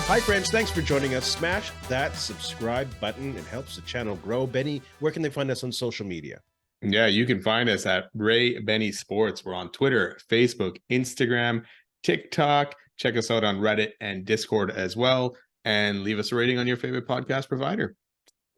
Hi, friends. Thanks for joining us. Smash that subscribe button. It helps the channel grow. Benny, where can they find us on social media? Yeah, you can find us at Ray Benny Sports. We're on Twitter, Facebook, Instagram, TikTok. Check us out on Reddit and Discord as well. And leave us a rating on your favorite podcast provider.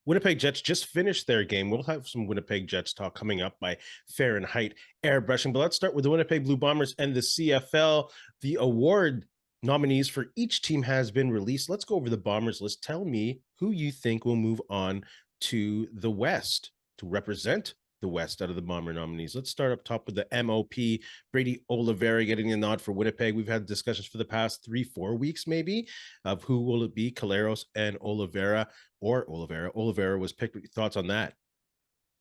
Winnipeg Jets just finished their game. We'll have some Winnipeg Jets talk coming up by Fahrenheit airbrushing. But let's start with the Winnipeg Blue Bombers and the CFL. The award nominees for each team has been released. Let's go over the Bombers list. Tell me who you think will move on to the West to represent the West out of the Bomber nominees. Let's start up top with the MOP. Brady Oliveira getting the nod for Winnipeg. We've had discussions for the past 3-4 weeks, maybe, of who will it be, Caleros and Oliveira, or Oliveira. Oliveira was picked. Thoughts on that?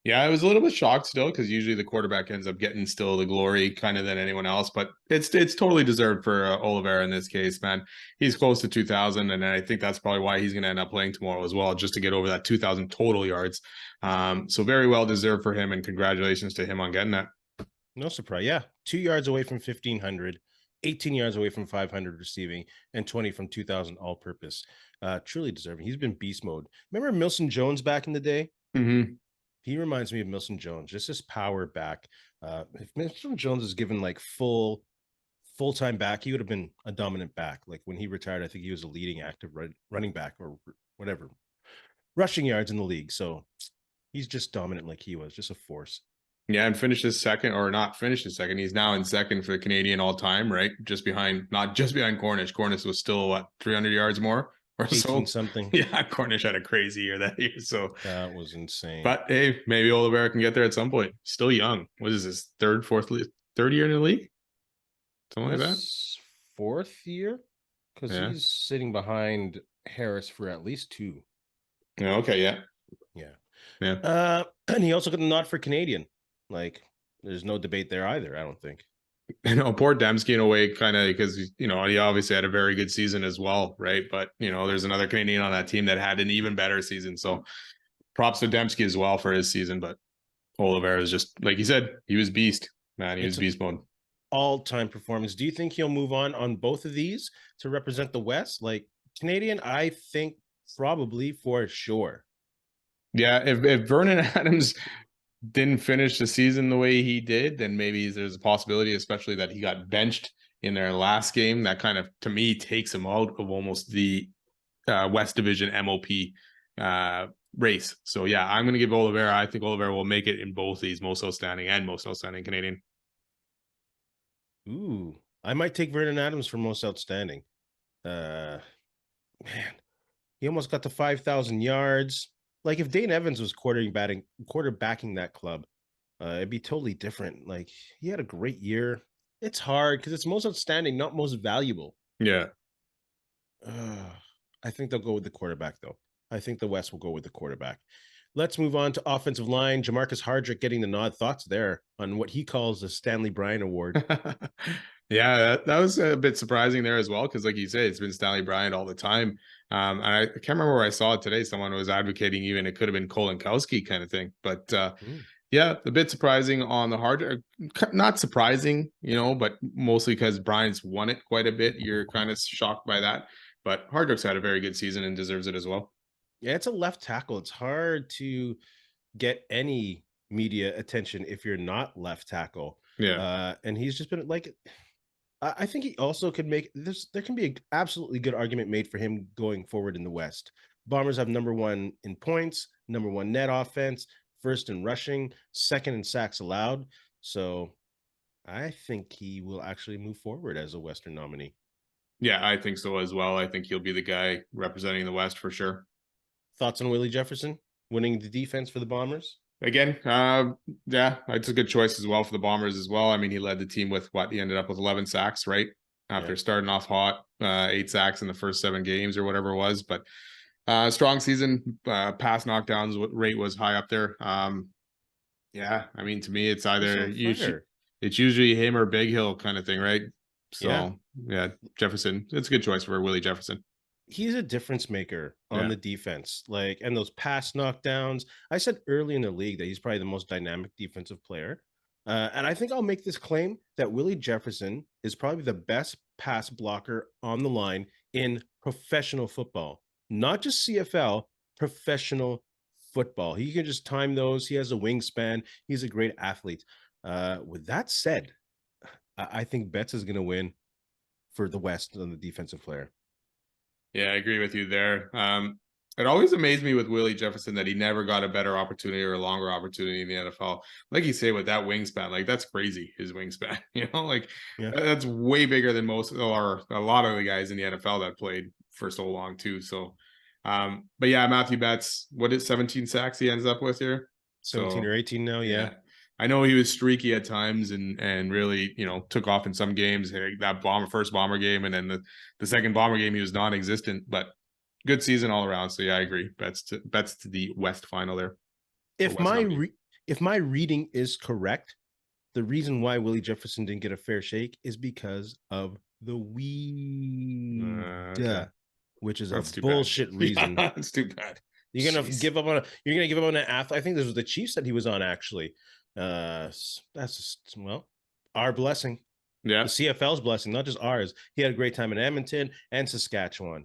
Yeah, I was a little bit shocked still because usually the quarterback ends up getting still the glory kind of than anyone else, but it's totally deserved for Oliveira in this case, man. He's close to 2,000, and I think that's probably why he's going to end up playing tomorrow as well, just to get over that 2,000 total yards. So very well deserved for him, and congratulations to him on getting that. No surprise. Yeah, 2 yards away from 1,500, 18 yards away from 500 receiving, and 20 from 2,000 all-purpose. Truly deserving. He's been beast mode. Remember Milson Jones back in the day? Mm-hmm. He reminds me of Milson Jones, just his power back. If Milson Jones is given like full-time back, he would have been a dominant back. Like when he retired, I think he was a leading active running back or whatever, rushing yards in the league. So he's just dominant like he was, just a force. Yeah, and finished his second, or not finished his second. He's now in second for the Canadian all time, right? Just behind, not just behind Cornish. Cornish was still, what, 300 yards more or 18 so? something. Yeah, Cornish had a crazy year that year. So that was insane. But hey, maybe Oliveira can get there at some point. Still young. What is this, third year in the league? Something like that? Fourth year? Because he's sitting behind Harris for at least 2. Yeah, okay, yeah. Yeah. And he also got a nod for Canadian. Like, there's no debate there either, I don't think. Poor Dembski in a way, kind of, because, he obviously had a very good season as well, right? But, there's another Canadian on that team that had an even better season. So props to Dembski as well for his season. But Oliveira is just, like you said, he was beast, man. He was beast mode. All-time performance. Do you think he'll move on both of these to represent the West? Like, Canadian, I think probably for sure. Yeah, if Vernon Adams didn't finish the season the way he did, then maybe there's a possibility, especially that he got benched in their last game. That kind of, to me, takes him out of almost the West Division MOP race. So yeah, I'm going to give Oliveira. I think Oliveira will make it in both these most outstanding and most outstanding Canadian. Ooh, I might take Vernon Adams for most outstanding. Man, he almost got to 5,000 yards. Like if Dane Evans was quarterbacking that club, it'd be totally different. Like he had a great year. It's hard because it's most outstanding, not most valuable. Yeah. I think they'll go with the quarterback, though. I think the West will go with the quarterback. Let's move on to offensive line. Jamarcus Hardrick getting the nod. Thoughts there on what he calls the Stanley Bryan Award? Yeah, that was a bit surprising there as well, because like you said, it's been Stanley Bryant all the time. And I can't remember where I saw it today. Someone was advocating even it could have been Kolinkowski kind of thing. But yeah, a bit surprising on the hard. Not surprising, but mostly because Bryant's won it quite a bit. You're kind of shocked by that. But Hardrick's had a very good season and deserves it as well. Yeah, it's a left tackle. It's hard to get any media attention if you're not left tackle. Yeah. And he's just been like, I think he also could make this. There can be an absolutely good argument made for him going forward in the West. Bombers have number 1 in points, number 1 net offense, first in rushing, second in sacks allowed. So I think he will actually move forward as a Western nominee. Yeah, I think so as well. I think he'll be the guy representing the West for sure. Thoughts on Willie Jefferson winning the defense for the Bombers? Again, yeah, it's a good choice as well for the Bombers as well. I mean, he led the team with he ended up with 11 sacks, right? After starting off hot, 8 sacks in the first 7 games or whatever it was. But strong season, pass knockdowns rate was high up there. Yeah, I mean, to me, it's either it's usually him or Big Hill kind of thing, right? So yeah, Jefferson, it's a good choice for Willie Jefferson. He's a difference maker on the defense, and those pass knockdowns. I said early in the league that he's probably the most dynamic defensive player. And I think I'll make this claim that Willie Jefferson is probably the best pass blocker on the line in professional football, not just CFL, professional football. He can just time those. He has a wingspan. He's a great athlete. With that said, I think Betts is going to win for the West on the defensive player. Yeah, I agree with you there. It always amazed me with Willie Jefferson that he never got a better opportunity or a longer opportunity in the NFL. Like you say, with that wingspan, like that's crazy, his wingspan. Like Yeah. that's way bigger than most or a lot of the guys in the NFL that played for so long too. So, but yeah, Matthew Betts, what is 17 sacks he ends up with here? 17 or 18 now, yeah. I know he was streaky at times and really, took off in some games. That first Bomber game, and then the second Bomber game, he was non-existent. But good season all around. So yeah, I agree. Betts to the West final there. If my reading is correct, the reason why Willie Jefferson didn't get a fair shake is because of the weed, which is a bullshit reason. Yeah, that's too bad. You're gonna give up on an athlete. I think this was the Chiefs that he was on actually. That's just, our blessing. Yeah, the CFL's blessing, not just ours. He had a great time in Edmonton and Saskatchewan.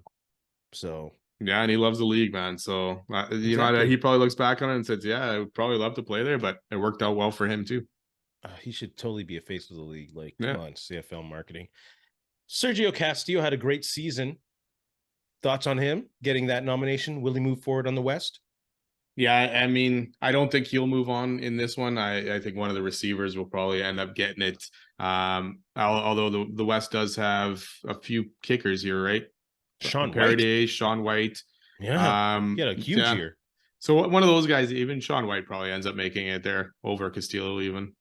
So yeah, and he loves the league, man. So he probably looks back on it and says, "Yeah, I would probably love to play there," but it worked out well for him too. He should totally be a face of the league. Like, come on, CFL marketing. Sergio Castillo had a great season. Thoughts on him getting that nomination? Will he move forward on the West? Yeah, I mean, I don't think he'll move on in this one. I think one of the receivers will probably end up getting it. Although the West does have a few kickers here, right? Sean White. Yeah, he had a huge year. So one of those guys, even Sean White, probably ends up making it there over Castillo even.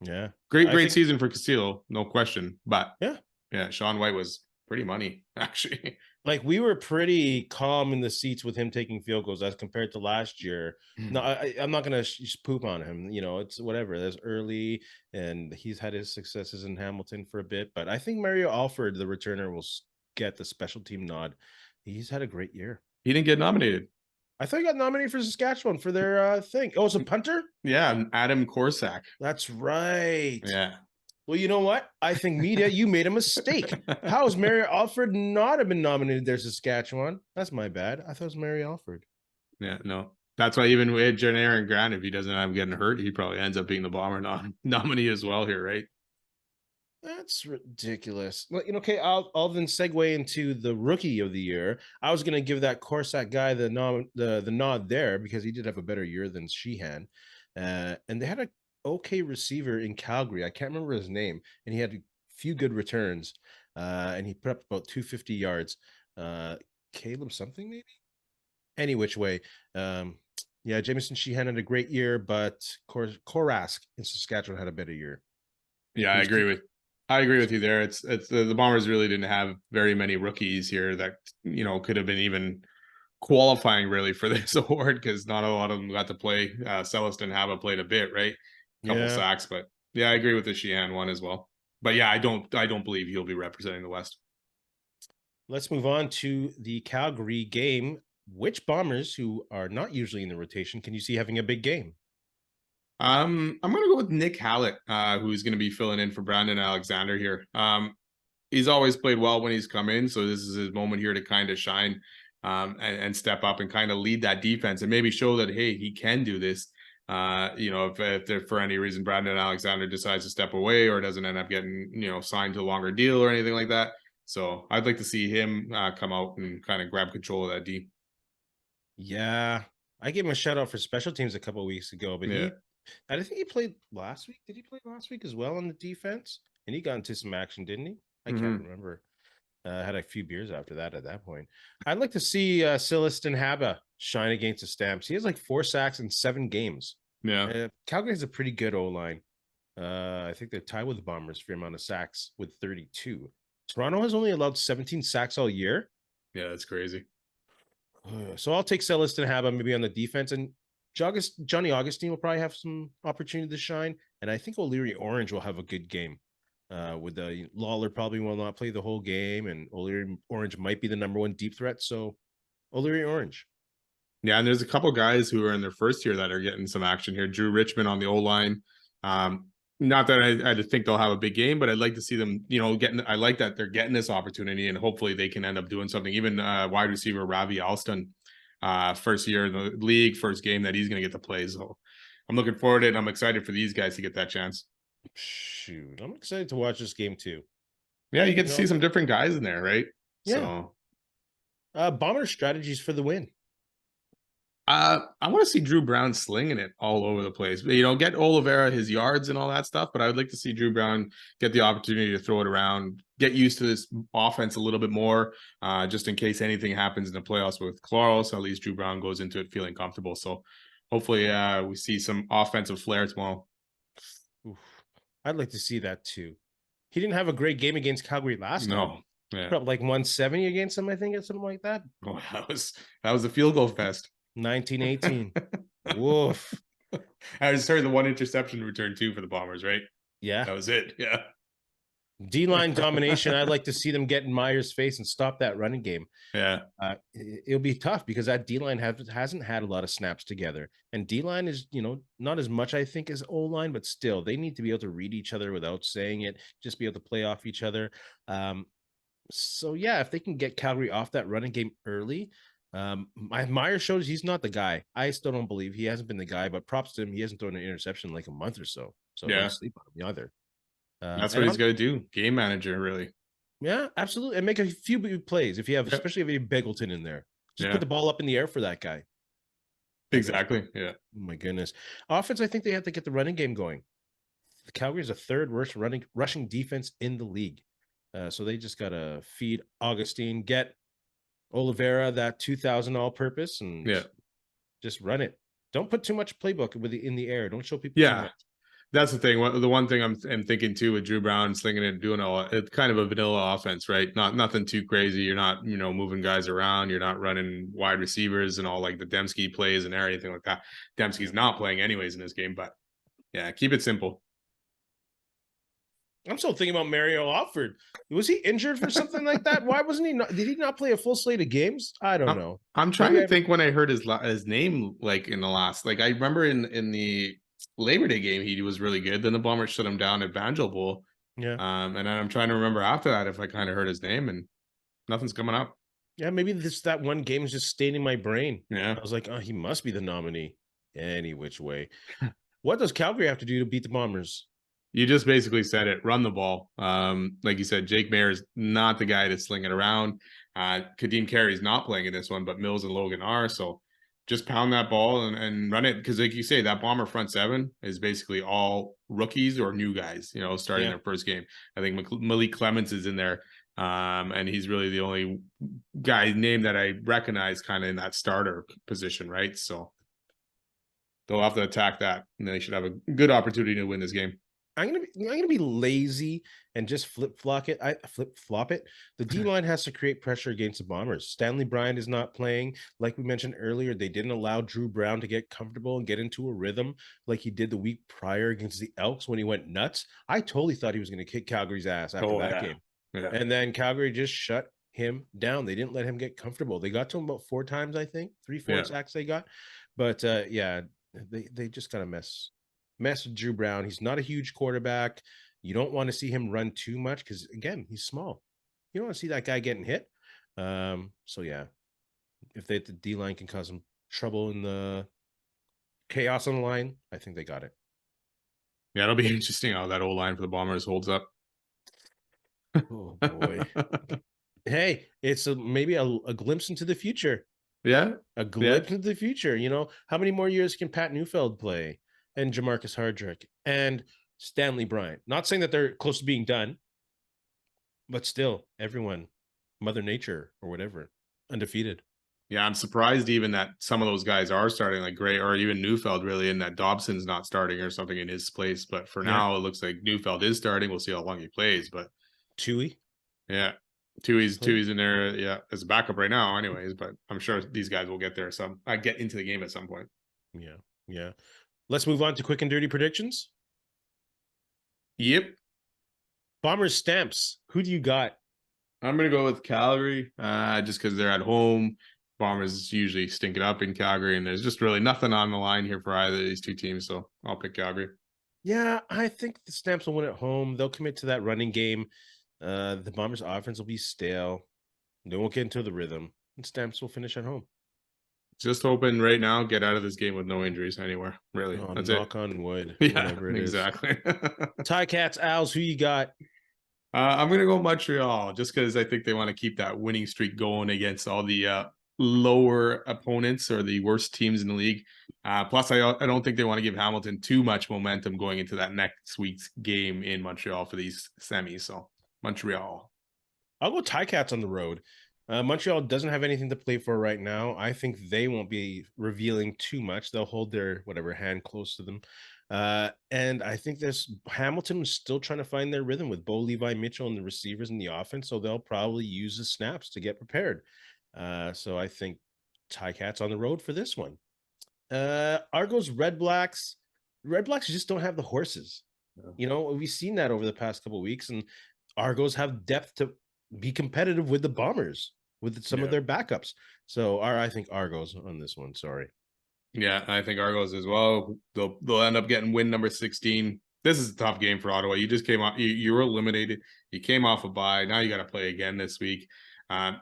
Yeah. Great season for Castillo, no question. But yeah, Sean White was pretty money, actually. Like, we were pretty calm in the seats with him taking field goals as compared to last year. No, I'm not going to poop on him. It's whatever. That's early, and he's had his successes in Hamilton for a bit. But I think Mario Alford, the returner, will get the special team nod. He's had a great year. He didn't get nominated. I thought he got nominated for Saskatchewan for their thing. Oh, it's a punter? Yeah, Adam Korsak. That's right. Yeah. Well, you know what? I think media, you made a mistake. How is Mario Alford not have been nominated there, Saskatchewan? That's my bad. I thought it was Mario Alford. Yeah, no. That's why even with Aaron Grant, if he doesn't end up getting hurt, he probably ends up being the Bomber nominee as well here, right? That's ridiculous. Okay, I'll then segue into the rookie of the year. I was going to give that Korsak guy the nod there because he did have a better year than Sheehan. And they had a okay receiver in Calgary. I can't remember his name, and he had a few good returns, and he put up about 250 yards. Caleb something maybe. Any which way, Jamison Sheehan had a great year, but Korask in Saskatchewan had a better year. Yeah, I agree with you there. It's the Bombers really didn't have very many rookies here that could have been even qualifying really for this award, because not a lot of them got to play. Celestin Haba played a bit, right? Couple sacks, but yeah, I agree with the Sheehan one as well. But yeah, I don't believe he'll be representing the West. Let's move on to the Calgary game. Which Bombers, who are not usually in the rotation, can you see having a big game? I'm gonna go with Nick Hallett, who's gonna be filling in for Brandon Alexander here. He's always played well when he's come in, so this is his moment here to kind of shine and step up and kind of lead that defense and maybe show that, hey, he can do this. If for any reason Brandon Alexander decides to step away or doesn't end up getting, signed to a longer deal or anything like that. So I'd like to see him come out and kind of grab control of that D. Yeah, I gave him a shout out for special teams a couple of weeks ago, but I think he played last week. Did he play last week as well on the defense? And he got into some action, didn't he? I can't remember. Had a few beers after that at that point. I'd like to see Celestin Haba shine against the Stamps. He has like 4 sacks in 7 games. Yeah. Calgary has a pretty good O-line. I think they're tied with the Bombers for the amount of sacks with 32. Toronto has only allowed 17 sacks all year. Yeah, that's crazy. So I'll take Celestin Haba maybe on the defense, and Johnny Augustine will probably have some opportunity to shine. And I think O'Leary Orange will have a good game. With the Lawler probably will not play the whole game, and O'Leary Orange might be the number 1 deep threat. So O'Leary Orange. Yeah, and there's a couple guys who are in their first year that are getting some action here. Drew Richmond on the O-line. Not that I think they'll have a big game, but I'd like to see them, I like that they're getting this opportunity, and hopefully they can end up doing something. Even wide receiver Ravi Alston, first year in the league, first game that he's going to get to play. So I'm looking forward to it, and I'm excited for these guys to get that chance. Shoot, I'm excited to watch this game too. Yeah, you get to see some different guys in there, right? Yeah. So, Bomber strategies for the win. I want to see Drew Brown slinging it all over the place. Get Oliveira his yards and all that stuff, but I would like to see Drew Brown get the opportunity to throw it around, get used to this offense a little bit more, just in case anything happens in the playoffs with Claros. At least Drew Brown goes into it feeling comfortable. So hopefully we see some offensive flair tomorrow. Oof. I'd like to see that too. He didn't have a great game against Calgary last time. Yeah. Probably like 170 against him, I think, or something like that. Oh, that was a field goal fest. 1918. Woof. I just heard the one interception return too for the Bombers, right? Yeah. That was it. Yeah. D-line domination. I'd like to see them get in Meyer's face and stop that running game. Yeah. It'll be tough because that D-line hasn't had a lot of snaps together. And D-line is, not as much, I think, as O-line, but still, they need to be able to read each other without saying it, just be able to play off each other. So, yeah, if they can get Calgary off that running game early, Meyer shows he's not the guy. I still don't believe he hasn't been the guy, but props to him. He hasn't thrown an interception in like a month or so. So yeah. don't sleep on him either. That's what he's got to do. Game manager, really. Yeah, absolutely. And make a few big plays especially if you have Beggleton in there. Just put the ball up in the air for that guy. Exactly. Yeah. Oh my goodness. Offense, I think they have to get the running game going. The Calgary is the third worst rushing defense in the league. So they just got to feed Augustine, get Oliveira that 2,000 all-purpose, and just run it. Don't put too much playbook in the air. Don't show people too much. That's the thing. The one thing I'm thinking too with Drew Brown slinging it, doing it's kind of a vanilla offense, right? Nothing too crazy. You're not, moving guys around. You're not running wide receivers and all like the Dembski plays and everything like that. Dembski's not playing anyways in this game, but yeah, keep it simple. I'm still thinking about Mario Alford. Was he injured for something like that? Why wasn't he? Did he not play a full slate of games? I don't know. I'm trying to think when I heard his name, like in the last, like I remember in the Labor Day game, he was really good. Then the Bombers shut him down at Banjo Bowl. Yeah. And then I'm trying to remember after that if I kind of heard his name, and nothing's coming up. Yeah, maybe that one game is just staying in my brain. Yeah. I was like, oh, he must be the nominee. Any which way. What does Calgary have to do to beat the Bombers? You just basically said it. Run the ball. Like you said, Jake Maier is not the guy to sling it around. Kadeem Carey's not playing in this one, but Mills and Logan are. So just pound that ball and run it. Because like you say, that Bomber front seven is basically all rookies or new guys, starting their first game. I think Malik Clements is in there. And he's really the only guy name that I recognize kind of in that starter position, right? So they'll have to attack that, and they should have a good opportunity to win this game. I'm gonna be lazy and just flip flop it. The D line has to create pressure against the Bombers. Stanley Bryant is not playing. Like we mentioned earlier, they didn't allow Drew Brown to get comfortable and get into a rhythm like he did the week prior against the Elks when he went nuts. I totally thought he was going to kick Calgary's ass after that game. Yeah. And then Calgary just shut him down. They didn't let him get comfortable. They got to him about 4 times, I think. 3-4 sacks they got. But they just kind of mess with Drew Brown. He's not a huge quarterback. You don't want to see him run too much because, again, he's small. You don't want to see that guy getting hit. So, yeah, if the D-line can cause some trouble in the chaos on the line, I think they got it. Yeah, it'll be interesting how that O-line for the Bombers holds up. Oh, boy. Hey, it's maybe a glimpse into the future. Yeah. A glimpse into the future. How many more years can Pat Neufeld play? And Jamarcus Hardrick and Stanley Bryant. Not saying that they're close to being done, but still, everyone, Mother Nature or whatever, undefeated. Yeah, I'm surprised even that some of those guys are starting, like Gray or even Neufeld, really, and that Dobson's not starting or something in his place. But for now, it looks like Neufeld is starting. We'll see how long he plays. But Tui, yeah, Tui's in there, as a backup right now, anyways. But I'm sure these guys will get there. Get into the game at some point. Yeah. Let's move on to quick and dirty predictions. Yep. Bombers Stamps. Who do you got? I'm going to go with Calgary just because they're at home. Bombers usually stink it up in Calgary, and there's just really nothing on the line here for either of these two teams. So I'll pick Calgary. Yeah, I think the Stamps will win at home. They'll commit to that running game. The Bombers' offense will be stale. They won't get into the rhythm, and Stamps will finish at home. Just hoping right now, get out of this game with no injuries anywhere. Really, Oh, that's it. knock on wood, Yeah, whatever it is. exactly. Tie Cats, Owls, who you got? I'm gonna go Montreal just because I think they want to keep that winning streak going against all the lower opponents or the worst teams in the league. Plus, I don't think they want to give Hamilton too much momentum going into that next week's game in Montreal for these semis. So Montreal. I'll go Tie Cats on the road. Montreal doesn't have anything to play for right now. I think they won't be revealing too much. They'll hold their whatever hand close to them. And I think this Hamilton is still trying to find their rhythm with Bo Levi Mitchell and the receivers in the offense. So they'll probably use the snaps to get prepared. So I think Tie Cats on the road for this one. Argos Red Blacks. Red Blacks just don't have the horses. You know, we've seen that over the past couple of weeks, and Argos have depth to be competitive with the Bombers with some of their backups. So I think Argos on this one. Sorry. Yeah, I think Argos as well. They'll end up getting win number 16. This is a tough game for Ottawa. You just came off. You were eliminated. You came off a bye. Now you got to play again this week.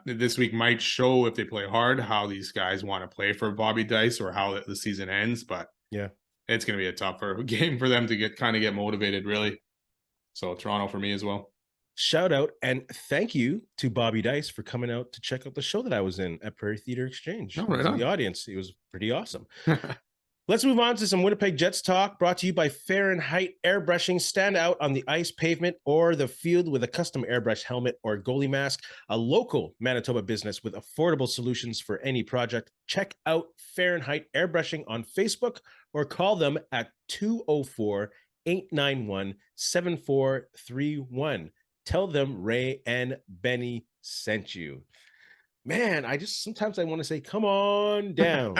This week might show if they play hard how these guys want to play for Bobby Dice or how the season ends. But Yeah, it's going to be a tougher game for them to get motivated. Really. So Toronto for me as well. shout out and thank you to Bobby Dice for coming out to check out the show that I was in at Prairie Theater Exchange. Oh, right To on. the audience, it was pretty awesome. Let's move on to some Winnipeg Jets talk brought to you by Fahrenheit Airbrushing. Stand out on the ice, pavement, or the field with a custom airbrush helmet or goalie mask. A local Manitoba business with affordable solutions for any project. Check out Fahrenheit Airbrushing on Facebook or call them at 204 891 7431. Tell them Ray and Benny sent you. Man, sometimes I want to say, come on down.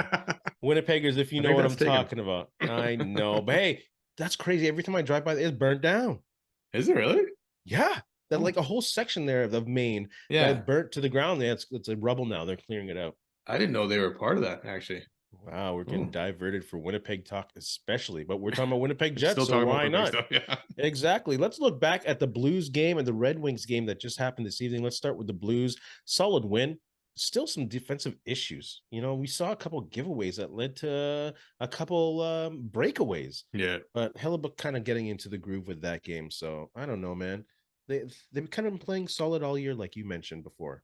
Winnipeggers, if you know what I'm talking about. I know. But hey, that's crazy. Every time I drive by, it's burnt down. Is it really? Yeah. That like a whole section there of Maine that burnt to the ground. Yeah, it's a rubble now. They're clearing it out. I didn't know they were part of that, actually. Wow, we're getting diverted for Winnipeg talk, especially, but we're talking about Winnipeg Still Jets, so talking why about not? stuff, yeah. Exactly. Let's look back at the Blues game and the Red Wings game that just happened this evening. Let's start with the Blues. Solid win. Still some defensive issues. You know, we saw a couple giveaways that led to a couple breakaways. Yeah. But Hellebuck kind of getting into the groove with that game. So I don't know, man. They've kind of been playing solid all year, like you mentioned before.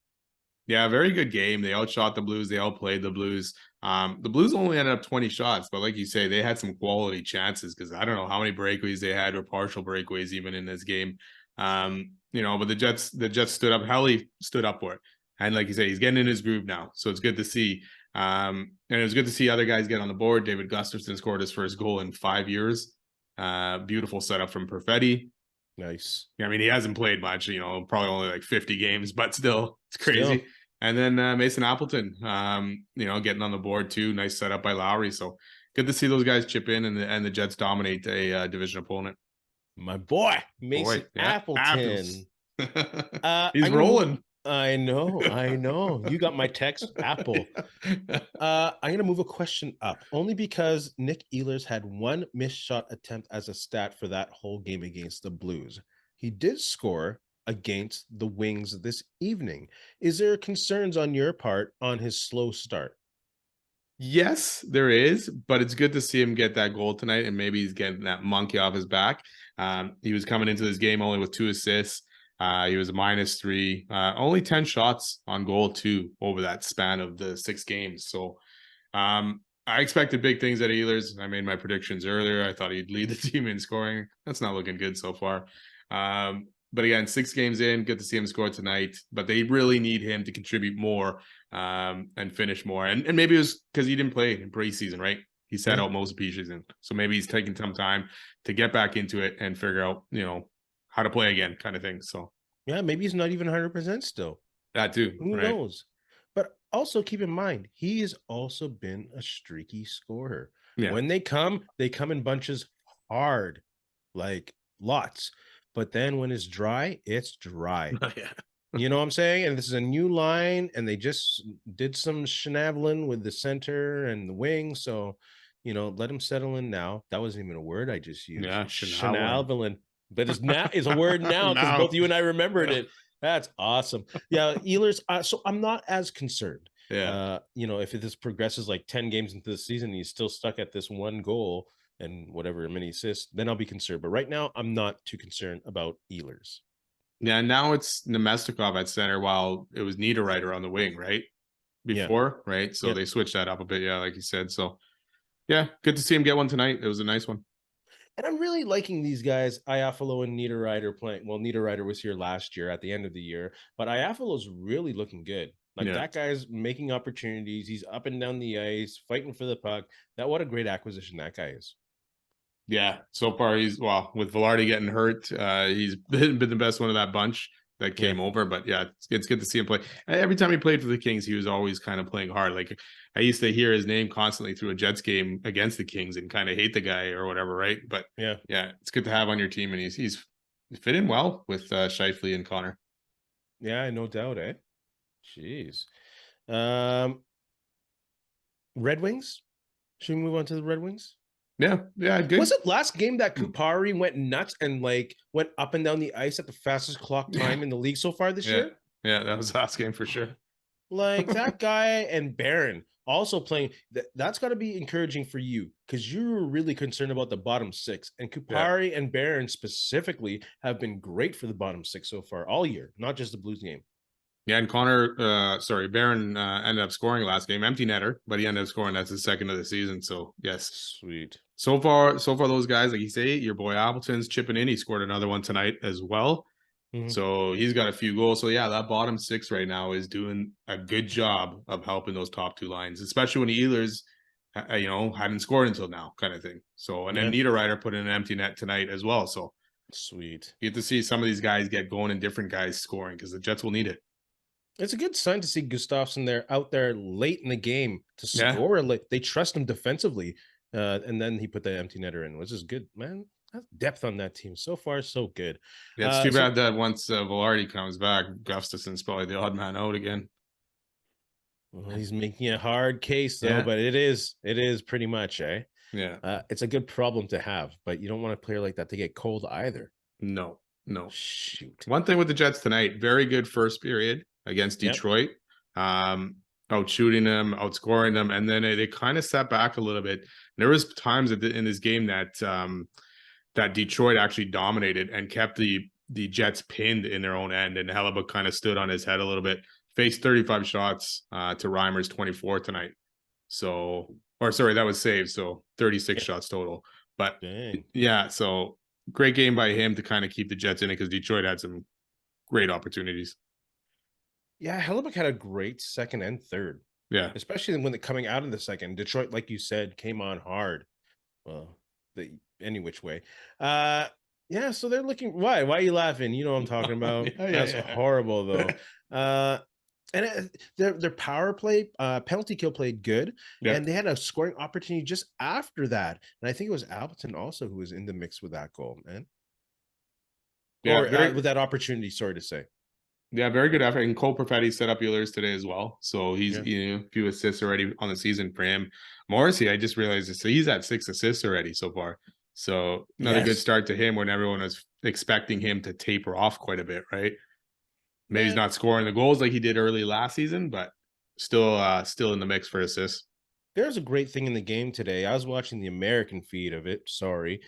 Yeah, very good game. They outshot the Blues. They outplayed the Blues. The Blues only ended up 20 shots, but like you say, they had some quality chances because I don't know how many breakaways they had or partial breakaways even in this game. You know, but the Jets stood up. Helly stood up for it. And like you say, he's getting in his groove now. So it's good to see. And it was good to see other guys get on the board. David Gustafson scored his first goal in 5 years. Beautiful setup from Perfetti. Nice. I mean, he hasn't played much, you know, probably only like 50 games, but still, it's crazy. Still. And then Mason Appleton, you know, getting on the board too. Nice setup by Lowry. So good to see those guys chip in and the Jets dominate a division opponent. My boy, Mason Appleton. He's rolling. I know. You got my text, Apple. I'm going to move a question up only because Nick Ehlers had one missed shot attempt as a stat for that whole game against the Blues. He did score against the Wings this evening. Is there concerns on your part on his slow start? Yes, there is, but it's good to see him get that goal tonight, and maybe he's getting that monkey off his back. He was coming into this game only with 2 assists. He was a -3, only 10 shots on goal too over that span of the 6 games. So I expected big things at Ehlers. I made my predictions earlier. I thought he'd lead the team in scoring. That's not looking good so far. But again, 6 games in, good to see him score tonight. But they really need him to contribute more and finish more. And maybe it was because he didn't play in preseason, right? He sat out most of preseason. So maybe he's taking some time to get back into it and figure out, you know, how to play again kind of thing. So yeah, maybe he's not even 100% still. That too. Who knows? But also keep in mind, he has also been a streaky scorer. Yeah. When they come in bunches hard, like lots. But then when it's dry, it's dry. Yeah. You know what I'm saying? And this is a new line, and they just did some schnaveling with the center and the wing. So let him settle in now. That wasn't even a word I just used. Yeah, Chanel. Chanelvalin. But it's now is a word now because Now. both you and I remembered it. That's awesome. Yeah, Ehlers. So I'm not as concerned. Yeah. If this progresses like 10 games into the season, and he's still stuck at this one goal and whatever many assists, then I'll be concerned. But right now, I'm not too concerned about Ehlers. Yeah, now it's Nemestikov at center while it was Niederreiter on the wing, right? Before, right? So they switched that up a bit, yeah, like you said. So yeah, good to see him get one tonight. It was a nice one. And I'm really liking these guys, Iafalo and Niederreiter playing. Well, Niederreiter was here last year at the end of the year, but Iafalo's really looking good. Like that guy's making opportunities. He's up and down the ice, fighting for the puck. What a great acquisition that guy is. Yeah, so far with Velarde getting hurt, he's been the best one of that bunch that came over. But yeah, it's good to see him play. Every time he played for the Kings, he was always kind of playing hard. Like I used to hear his name constantly through a Jets game against the Kings and kind of hate the guy or whatever, right? But yeah, it's good to have on your team, and he's fit in well with Scheifele and Connor. Yeah, no doubt, eh? Jeez. Red Wings? Should we move on to the Red Wings? Yeah, good. Was it last game that Kupari went nuts and went up and down the ice at the fastest clock time in the league so far this year? Yeah, that was last game for sure. Like that guy and Barron also playing. That's got to be encouraging for you because you were really concerned about the bottom six. And Kupari and Barron specifically have been great for the bottom six so far all year, not just the Blues game. Yeah, and Barron ended up scoring last game, empty netter, but he ended up scoring. That's his second of the season. So yes, sweet. So far, those guys, like you say, your boy Appleton's chipping in. He scored another one tonight as well. Mm-hmm. So he's got a few goals. So yeah, that bottom six right now is doing a good job of helping those top two lines, especially when Ehlers, hadn't scored until now, kind of thing. So and then Niederreiter put in an empty net tonight as well. So sweet. You get to see some of these guys get going and different guys scoring because the Jets will need it. It's a good sign to see Gustafsson out there late in the game to score. They trust him defensively. And then he put the empty netter in, which is good, man. That's depth on that team. So far, so good. Yeah, it's too bad that once Velarde comes back, Gustafsson's probably the odd man out again. Well, he's making a hard case, though, but it is pretty much, eh? Yeah. It's a good problem to have, but you don't want a player like that to get cold either. No. Shoot. One thing with the Jets tonight, very good first period against Detroit. Outshooting them, outscoring them, and then they kind of sat back a little bit. There was times in this game that Detroit actually dominated and kept the Jets pinned in their own end, and Hellebuyck kind of stood on his head a little bit. Faced 35 shots to Reimer's 24 tonight. So, that was saved. So 36 shots total. But so great game by him to kind of keep the Jets in it because Detroit had some great opportunities. Yeah, Hellebuyck had a great second and third. Yeah. Especially when coming out of the second. Detroit, like you said, came on hard. Well, any which way. Yeah, so they're looking. Why are you laughing? You know what I'm talking about. That's horrible, though. And their power play, penalty kill played good. And they had a scoring opportunity just after that. And I think it was Appleton also who was in the mix with that goal, man. With that opportunity, sorry to say. Yeah, very good effort. And Cole Perfetti set up Ehlers today as well. So he's a few assists already on the season for him. Morrissey, I just realized this. So he's at 6 assists already so far. So another good start to him when everyone was expecting him to taper off quite a bit, right? Maybe he's not scoring the goals like he did early last season, but still in the mix for assists. There's a great thing in the game today. I was watching the American feed of it. Sorry.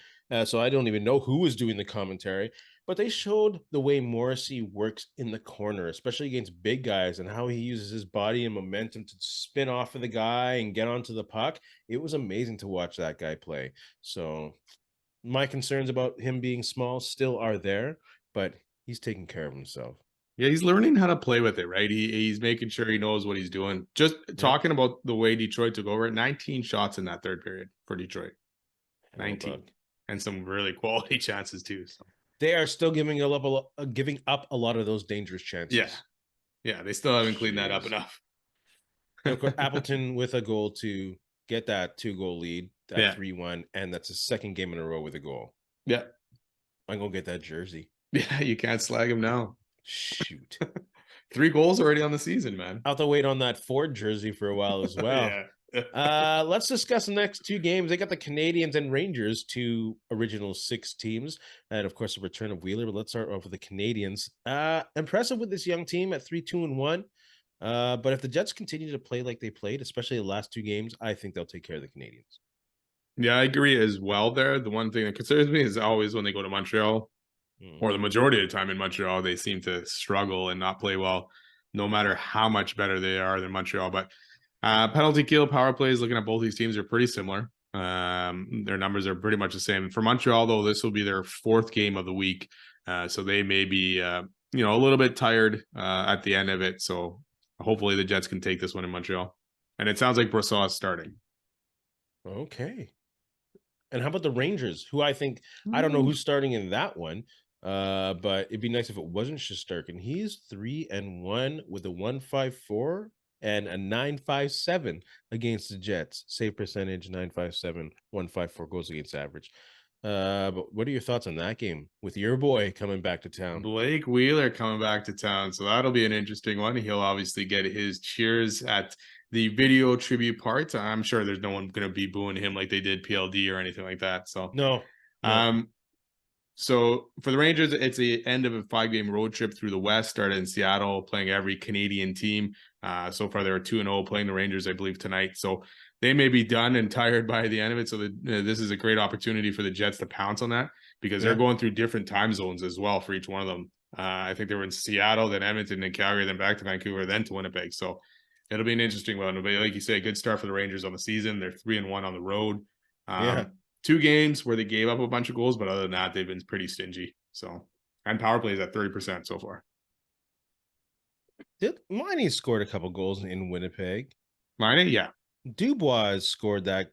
So I don't even know who was doing the commentary. But they showed the way Morrissey works in the corner, especially against big guys, and how he uses his body and momentum to spin off of the guy and get onto the puck. It was amazing to watch that guy play. So my concerns about him being small still are there, but he's taking care of himself. Yeah, he's learning how to play with it, right? He's making sure he knows what he's doing. Just talking about the way Detroit took over, 19 shots in that third period for Detroit. 19. And some really quality chances too. So. They are still giving up a lot of those dangerous chances. Yeah, they still haven't cleaned that up enough. Appleton with a goal to get that 2-goal lead, that 3-1, and that's the second game in a row with a goal. Yeah. I'm going to get that jersey. Yeah, you can't slag him now. Shoot. 3 goals already on the season, man. I'll have to wait on that Ford jersey for a while as well. Let's discuss the next two games. They got the Canadiens and Rangers, two original six teams, and of course the return of Wheeler. But let's start off with the Canadiens. Impressive with this young team at 3-2-1. But if the Jets continue to play like they played, especially the last two games, I think they'll take care of the Canadiens. Yeah, I agree as well there. The one thing that concerns me is always when they go to Montreal, or the majority of the time in Montreal, they seem to struggle and not play well, no matter how much better they are than Montreal. But penalty kill, power plays, looking at both these teams are pretty similar. Their numbers are pretty much the same. For Montreal, though, this will be their fourth game of the week. So they may be, a little bit tired at the end of it. So hopefully the Jets can take this one in Montreal. And it sounds like Brossoit is starting. Okay. And how about the Rangers, who I think, I don't know who's starting in that one, but it'd be nice if it wasn't Shesterkin. He's 3-1 with a 1.54 and a 9.57 against the Jets. Save percentage 9.57, 1.54 goals against average. But what are your thoughts on that game with your boy coming back to town? Blake Wheeler coming back to town. So that'll be an interesting one. He'll obviously get his cheers at the video tribute part. I'm sure there's no one going to be booing him like they did PLD or anything like that. So No. So for the Rangers, it's the end of a 5-game road trip through the West. Started in Seattle, playing every Canadian team. So far, they were 2-0, playing the Rangers, I believe, tonight. So they may be done and tired by the end of it. So this is a great opportunity for the Jets to pounce on that, because they're going through different time zones as well for each one of them. I think they were in Seattle, then Edmonton, then Calgary, then back to Vancouver, then to Winnipeg. So it'll be an interesting one. But like you say, a good start for the Rangers on the season. They're 3-1 on the road. 2 games where they gave up a bunch of goals, but other than that, they've been pretty stingy. So, and power play is at 30% so far. Miney scored a couple goals in Winnipeg. Miney, yeah. Dubois scored that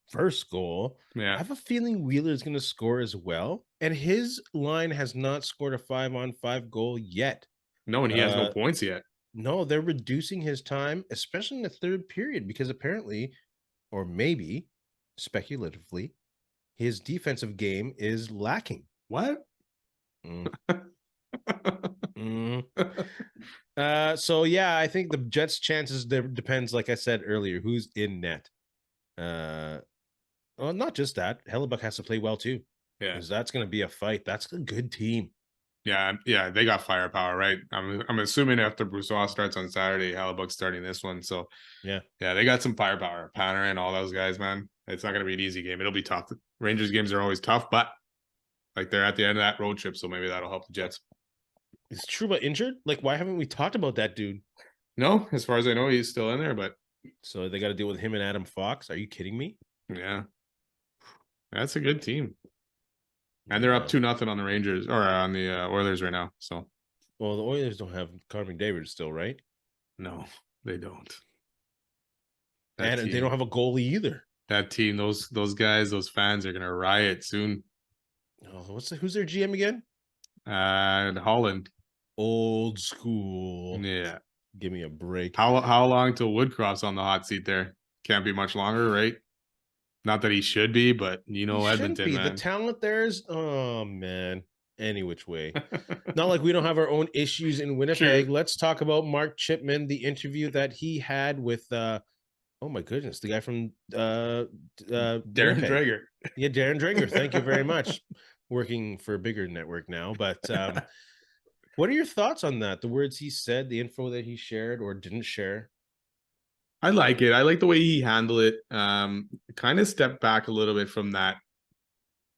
first goal. Yeah. I have a feeling Wheeler is going to score as well. And his line has not scored a 5-on-5 goal yet. No, and he has no points yet. No, they're reducing his time, especially in the third period, because apparently, or maybe speculatively, his defensive game is lacking. What? So yeah, I think the Jets' chances depends, like I said earlier, who's in net. Well, not just that. Hellebuck has to play well too. Yeah, because that's going to be a fight. That's a good team. Yeah, they got firepower, right? I'm assuming after Brossoit starts on Saturday, Hellebuck's starting this one. So yeah, they got some firepower. Panner and all those guys, man. It's not going to be an easy game. It'll be tough. Rangers games are always tough, but like they're at the end of that road trip, so maybe that'll help the Jets. Is Trouba injured? Like, why haven't we talked about that dude? No, as far as I know, he's still in there, but so they got to deal with him and Adam Fox. Are you kidding me? Yeah, that's a good team. And they're up 2-0 on the Rangers, or on the Oilers right now. So, well, the Oilers don't have Connor McDavid still, right? No, they don't. And they don't have a goalie either. That team, those guys, those fans are gonna riot soon. Oh, who's their GM again? Holland. Old school. Yeah. Give me a break. How long till Woodcroft's on the hot seat there? Can't be much longer, right? Not that he should be, but Edmonton, man. The talent there is, oh man, any which way. Not like we don't have our own issues in Winnipeg. Sure. Let's talk about Mark Chipman, the interview that he had with oh my goodness, the guy from Darren Dreger. Yeah, Darren Dreger. Thank you very much. Working for a bigger network now, but what are your thoughts on that? The words he said, the info that he shared or didn't share? I like it. I like the way he handled it. Kind of stepped back a little bit from that,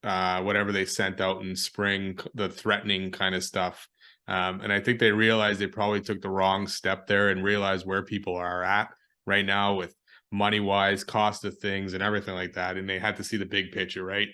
whatever they sent out in spring, the threatening kind of stuff. And I think they realized they probably took the wrong step there and realized where people are at right now with money-wise, cost of things and everything like that. And they had to see the big picture, right?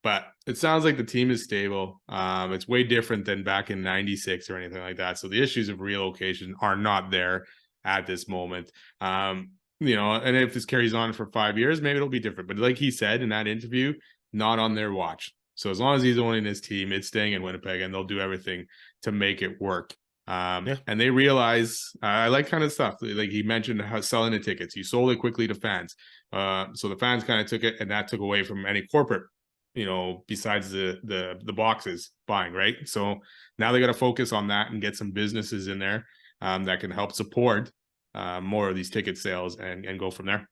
But it sounds like the team is stable. It's way different than back in '96 or anything like that. So the issues of relocation are not there at this moment. And if this carries on for 5 years, maybe it'll be different. But like he said in that interview, not on their watch. So as long as he's owning his team, it's staying in Winnipeg, and they'll do everything to make it work. And they realize, I like kind of stuff. Like he mentioned how selling the tickets. You sold it quickly to fans. So the fans kind of took it, and that took away from any corporate, besides the boxes buying, right? So now they got to focus on that and get some businesses in there that can help support more of these ticket sales and go from there.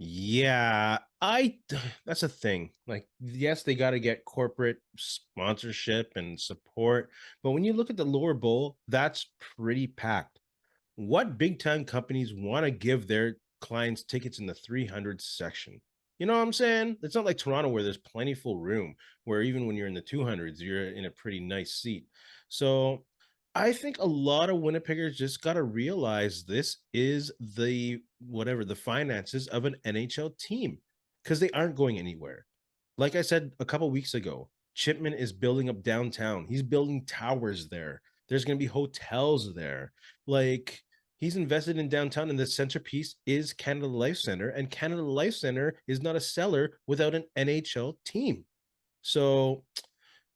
Yeah, I that's a thing. Like, yes, they got to get corporate sponsorship and support, but when you look at the lower bowl, that's pretty packed. What big time companies want to give their clients tickets in the 300 section? You know what I'm saying? It's not like Toronto where there's plentiful room, where even when you're in the 200s, you're in a pretty nice seat. So I think a lot of Winnipeggers just got to realize this is the whatever the finances of an NHL team because they aren't going anywhere. Like I said a couple weeks ago, Chipman is building up downtown. He's building towers there. There's going to be hotels there. Like he's invested in downtown, and the centerpiece is Canada Life Center. And Canada Life Center is not a seller without an NHL team. So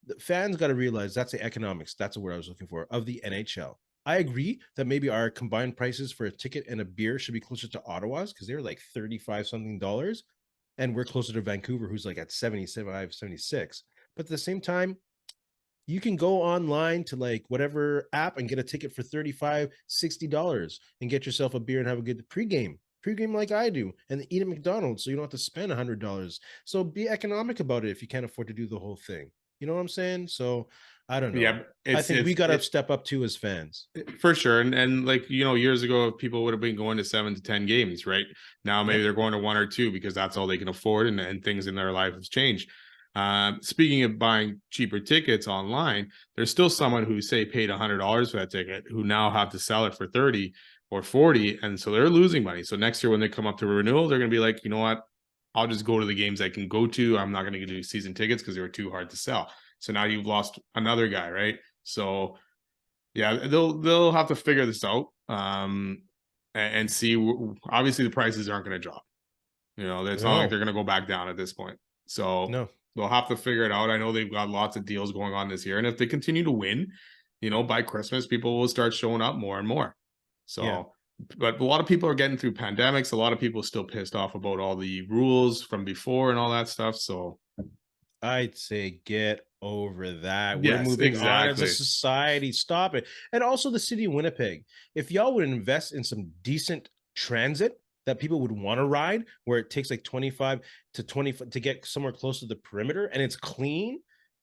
the fans got to realize that's the economics. That's the word I was looking for of the NHL. I agree that maybe our combined prices for a ticket and a beer should be closer to Ottawa's because they're like 35 something dollars. And we're closer to Vancouver, who's like at 75, 76. But at the same time, you can go online to like whatever app and get a ticket for 35, $60 and get yourself a beer and have a good pregame like I do, and eat at McDonald's so you don't have to spend $100. So be economic about it if you can't afford to do the whole thing. You know what I'm saying? So I don't know. Yeah, I think we got to step up too as fans. for sure. And like, years ago, people would have been going to 7 to 10 games, right? Now maybe they're going to 1 or 2 because that's all they can afford, and things in their life have changed. Speaking of buying cheaper tickets online, there's still someone who say paid $100 for that ticket who now have to sell it for 30 or 40, and so they're losing money. So next year when they come up to renewal, they're going to be like, you know what? I'll just go to the games I can go to. I'm not going to do season tickets because they were too hard to sell. So now you've lost another guy, right? So yeah, they'll have to figure this out, and see. Obviously, the prices aren't going to drop. It's not like No, they're going to go back down at this point. So no. they'll have to figure it out. I know they've got lots of deals going on this year, and if they continue to win, by Christmas, people will start showing up more and more. Yeah. So, but a lot of people are getting through pandemics. A lot of people are still pissed off about all the rules from before and all that stuff. So, I'd say get over that. We're yes, moving on as a exactly. society. Stop it. And also the city of Winnipeg. If y'all would invest in some decent transit that people would want to ride, where it takes like 25 to 20 to get somewhere close to the perimeter and it's clean,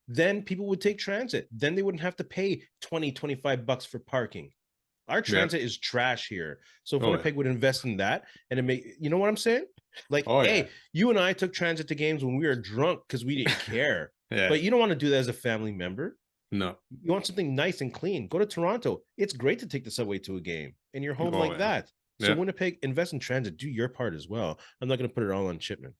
then people would take transit. Then they wouldn't have to pay 20, 25 bucks for parking. Our Yeah. transit is trash here. So if Oh yeah. Winnipeg would invest in that and it make, you know what I'm saying? Like, Oh yeah. hey, you and I took transit to games when we were drunk because we didn't care. Yeah. But you don't want to do that as a family member. No. You want something nice and clean. Go to Toronto. It's great to take the subway to a game and you're home Oh like yeah. that. So Yeah. Winnipeg, invest in transit. Do your part as well. I'm not going to put it all on Chipman.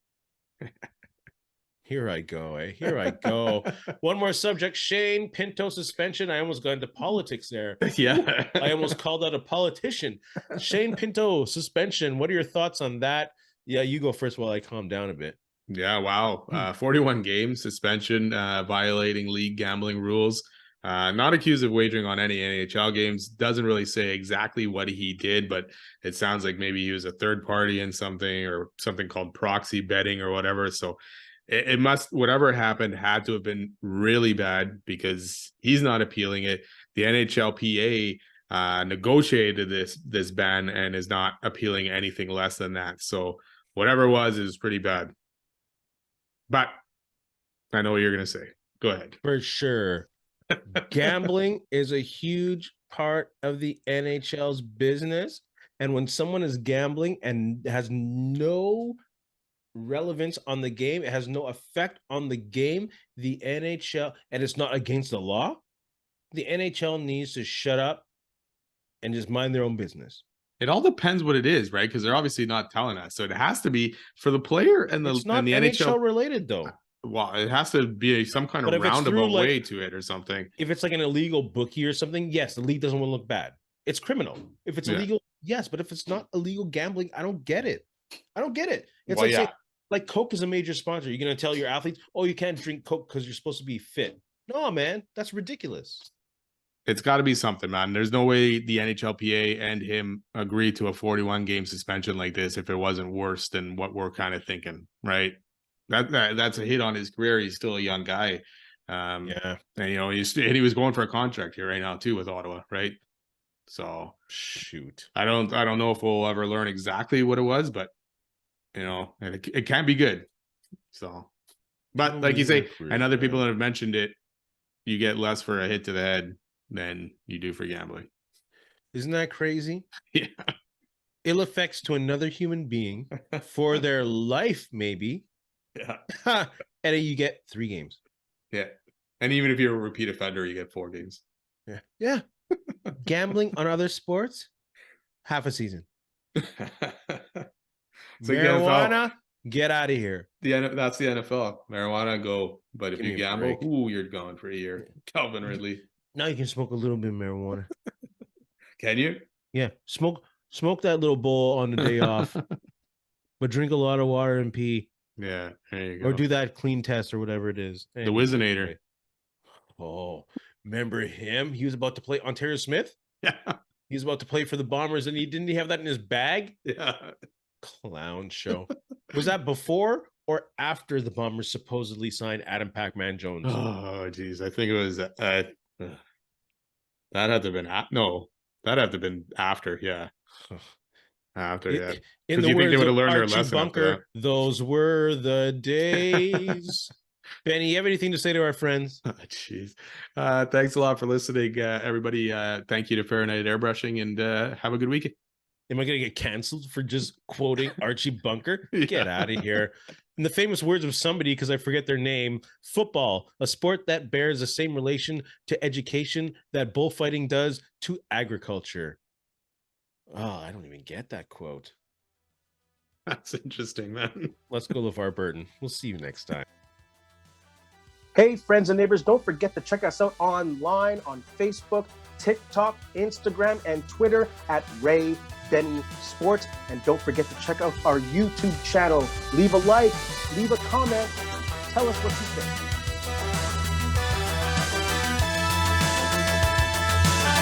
Here I go. Here I go. One more subject. Shane Pinto suspension. I almost got into politics there. Yeah. I almost called out a politician. Shane Pinto suspension. What are your thoughts on that? Yeah, you go first while I calm down a bit. Yeah, wow. 41 games suspension, violating league gambling rules. Not accused of wagering on any NHL games. Doesn't really say exactly what he did, but it sounds like maybe he was a third party in something, or something called proxy betting or whatever. So it must, whatever happened had to have been really bad, because he's not appealing it. The NHLPA negotiated this ban and is not appealing anything less than that. So whatever it was pretty bad. But I know what you're going to say. Go ahead. For sure. Gambling is a huge part of the NHL's business. And when someone is gambling and has no relevance on the game, it has no effect on the game, the NHL, and it's not against the law, the NHL needs to shut up and just mind their own business. It all depends what it is, right? Because they're obviously not telling us. So it has to be for the player and It's not the NHL NHL. related though. Well, it has to be some kind But of if it's through roundabout way like, to it or something. if it's like an illegal bookie or something, yes, the league doesn't want to look bad. It's criminal. If it's Yeah. illegal, yes. But if it's not illegal gambling, I don't get it. I don't get it. It's Well, like saying, yeah. like Coke is a major sponsor. You're going to tell your athletes, oh, you can't drink Coke because you're supposed to be fit. No, man, that's ridiculous. It's got to be something, man. There's no way the NHLPA and him agreed to a 41 game suspension like this if it wasn't worse than what we're kind of thinking, right? That's a hit on his career. He's still a young guy. Yeah. And he was going for a contract here right now too with Ottawa, right? So Shoot. I don't know if we'll ever learn exactly what it was, but and it can be good. So, but like you say, and other people that have mentioned it, you get less for a hit to the head than you do for gambling. Isn't that crazy? Yeah. Ill effects to another human being for their life, maybe. Yeah. And you get 3 games. Yeah. And even if you're a repeat offender, you get 4 games. Yeah. Yeah. Gambling on other sports, half a season. Marijuana, get out of here. That's the NFL. Marijuana, go. But if you gamble, you're gone for a year. Calvin Ridley. Now you can smoke a little bit of marijuana. Can you? Yeah. Smoke that little bowl on the day off. But drink a lot of water and pee. Yeah, there you go. Or do that clean test or whatever it is. The Wizinator. Oh, remember him? He was about to play Ontario Smith? Yeah. He was about to play for the Bombers, and didn't he have that in his bag? Yeah. Clown show. Was that before or after the Bombers supposedly signed Adam Pac-Man Jones? Oh, geez. I think it was that had to have been that had to have been after, yeah. After, yeah. In the words they would have learned Archie their lesson Bunker, those were the days. Benny, you have anything to say to our friends? Jeez. Thanks a lot for listening, everybody. Thank you to Fahrenheit Airbrushing, and have a good weekend. Am I going to get canceled for just quoting Archie Bunker? Get out of here. In the famous words of somebody, because I forget their name, football, a sport that bears the same relation to education that bullfighting does to agriculture. Oh, I don't even get that quote. That's interesting, man. Let's go, LeVar Burton. We'll see you next time. Hey, friends and neighbors, don't forget to check us out online on Facebook, TikTok, Instagram, and Twitter at Ray Benny Sports. And don't forget to check out our YouTube channel. Leave a like, leave a comment, tell us what you think.